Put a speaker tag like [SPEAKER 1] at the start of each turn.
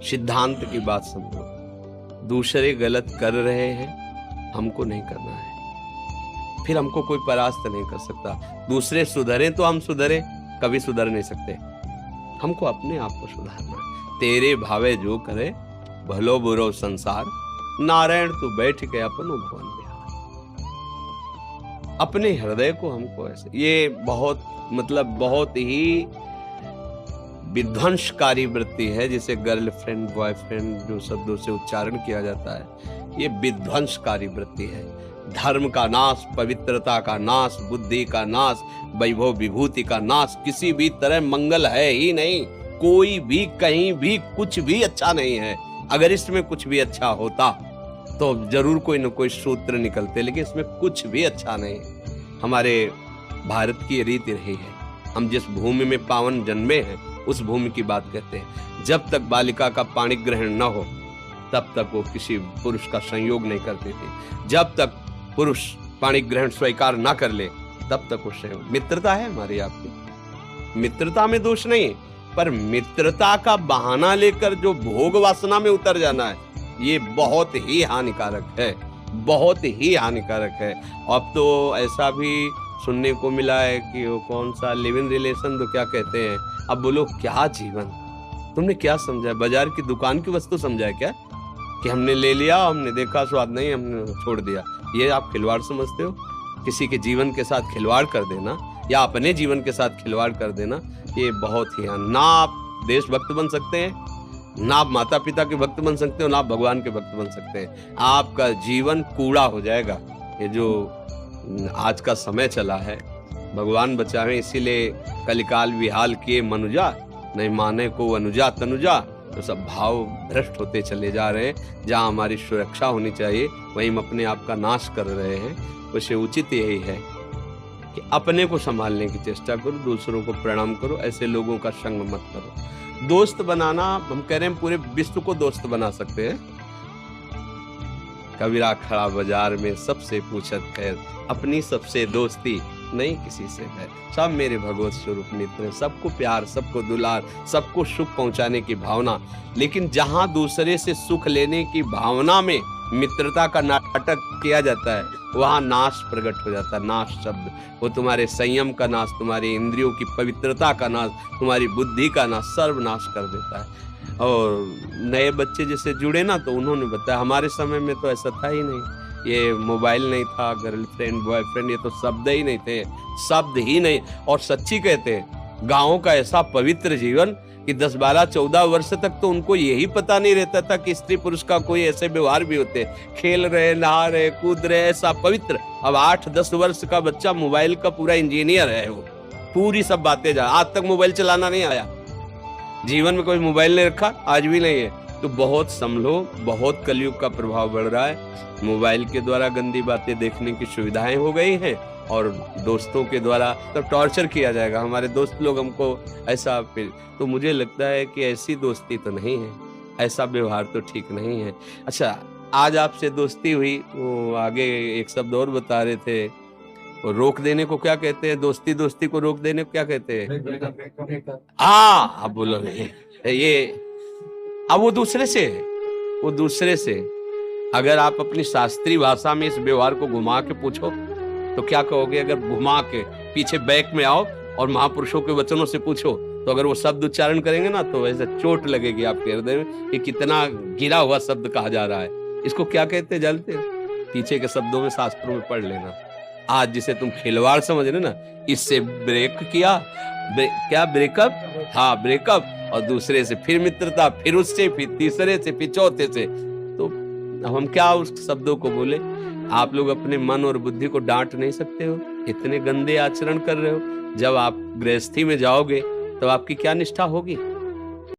[SPEAKER 1] सिद्धांत की बात समझो। दूसरे गलत कर रहे हैं, हमको नहीं करना है, फिर हमको कोई परास्त नहीं कर सकता। दूसरे सुधरे तो हम सुधरे, कभी सुधर नहीं सकते। हमको अपने आप को सुधारना है। तेरे भावे जो करे, भलो बुरो संसार, नारायण तू बैठ के अपनो भवन बिहार। अपने हृदय को हमको ऐसे, ये बहुत ही विध्वंसकारी वृत्ति है, जिसे गर्लफ्रेंड बॉयफ्रेंड जो शब्दों से उच्चारण किया जाता है, ये विध्वंसकारी वृत्ति है। धर्म का नाश, पवित्रता का नाश, बुद्धि का नाश, वैभव विभूति का नाश, किसी भी तरह मंगल है ही नहीं। कोई भी कहीं भी कुछ भी अच्छा नहीं है। अगर इसमें कुछ भी अच्छा होता तो जरूर कोई न कोई सूत्र निकलते, लेकिन इसमें कुछ भी अच्छा नहीं है। हमारे भारत की रीति रही है, हम जिस भूमि में पावन जन्मे हैं उस भूमि की बात कहते हैं। जब तक बालिका का पाणी ग्रहण न हो तब तक वो किसी पुरुष का संयोग नहीं करते थे। जब तक पुरुष पाणी ग्रहण स्वीकार ना कर ले तब तक वो संयोग। मित्रता है हमारी आपकी, मित्रता में दोष नहीं, पर मित्रता का बहाना लेकर जो भोग वासना में उतर जाना है, ये बहुत ही हानिकारक है, बहुत ही हानिकारक है। अब तो ऐसा भी सुनने को मिला है कि वो कौन सा लिव इन रिलेशन तो क्या कहते हैं। अब बोलो क्या जीवन, तुमने क्या समझा है? बाजार की दुकान की वस्तु समझा है क्या? कि हमने ले लिया, हमने देखा स्वाद नहीं, हमने छोड़ दिया। ये आप खिलवाड़ समझते हो? किसी के जीवन के साथ खिलवाड़ कर देना या अपने जीवन के साथ खिलवाड़ कर देना, ये बहुत ही ना आप देशभक्त बन सकते हैं, ना आप माता पिता के भक्त बन सकते हो, ना आप भगवान के भक्त बन सकते हैं। आपका जीवन कूड़ा हो जाएगा। ये जो आज का समय चला है, भगवान बचावे, इसीलिए कलिकाल विहाल किए मनुजा, नहीं माने को अनुजा तनुजा। तो सब भाव भ्रष्ट होते चले जा रहे हैं। जहाँ हमारी सुरक्षा होनी चाहिए वहीं हम अपने आप का नाश कर रहे हैं। उसे उचित यही है कि अपने को संभालने की चेष्टा करो, दूसरों को प्रणाम करो, ऐसे लोगों का संग मत करो। दोस्त बनाना, हम कह रहे हैं पूरे विश्व को दोस्त बना सकते हैं। कबीरा खड़ा बाजार में सबसे पूछत खैर, अपनी सबसे दोस्ती नहीं किसी से है। सब मेरे भगवत स्वरूप मित्र हैं, सबको प्यार, सबको दुलार, सबको सुख पहुंचाने की भावना। लेकिन जहां दूसरे से सुख लेने की भावना में मित्रता का नाटक किया जाता है, वहां नाश प्रकट हो जाता है। नाश शब्द, वो तुम्हारे संयम का नाश, तुम्हारी इंद्रियों की पवित्रता का नाश, तुम्हारी बुद्धि का नाश, सर्वनाश कर देता है। और नए बच्चे जैसे जुड़े ना, तो उन्होंने बताया हमारे समय में तो ऐसा था ही नहीं। ये मोबाइल नहीं था, गर्लफ्रेंड बॉयफ्रेंड, ये तो शब्द ही नहीं थे, शब्द ही नहीं। और सच्ची कहते हैं, गाँव का ऐसा पवित्र जीवन कि 10, 12, 14 वर्ष तक तो उनको यही पता नहीं रहता था कि स्त्री पुरुष का कोई ऐसे व्यवहार भी होते। खेल रहे, नहा रहे, कूद रहे, ऐसा पवित्र। अब 8-10 वर्ष का बच्चा मोबाइल का पूरा इंजीनियर है, वो पूरी सब बातें जा। आज तक मोबाइल चलाना नहीं आया, जीवन में कोई मोबाइल नहीं रखा, आज भी नहीं है। तो बहुत संभलो, बहुत कलयुग का प्रभाव बढ़ रहा है। मोबाइल के द्वारा गंदी बातें देखने की सुविधाएं हो गई हैं, और दोस्तों के द्वारा तो टॉर्चर किया जाएगा। हमारे दोस्त लोग हमको ऐसा, फिर तो मुझे लगता है कि ऐसी दोस्ती तो नहीं है, ऐसा व्यवहार तो ठीक नहीं है। अच्छा, आज आपसे दोस्ती हुई, वो आगे एक शब्द और बता रहे थे, वो रोक देने को क्या कहते हैं? दोस्ती को रोक देने को क्या कहते हैं? हाँ, अब बोलो नहीं ये। अब वो दूसरे से है, वो दूसरे से। अगर आप अपनी शास्त्रीय भाषा में इस व्यवहार को घुमा के पूछो तो क्या कहोगे? अगर घुमा के पीछे बैक में आओ और महापुरुषों के वचनों से पूछो, तो अगर वो शब्द उच्चारण करेंगे ना, तो ऐसे चोट लगेगी आपके हृदय में कि कितना गिरा हुआ शब्द कहा जा रहा है। इसको क्या कहते हैं जानते हो? पीछे के शब्दों में शास्त्रों में पढ़ लेना। आज जिसे तुम खिलवाड़ समझ रहे ना, इससे ब्रेक किया, क्या ब्रेकअप? हाँ, ब्रेकअप। और दूसरे से फिर मित्रता, फिर उससे, फिर तीसरे से, फिर चौथे से। तो हम क्या उस शब्दों को बोले? आप लोग अपने मन और बुद्धि को डांट नहीं सकते हो? इतने गंदे आचरण कर रहे हो। जब आप गृहस्थी में जाओगे तब आपकी क्या निष्ठा होगी?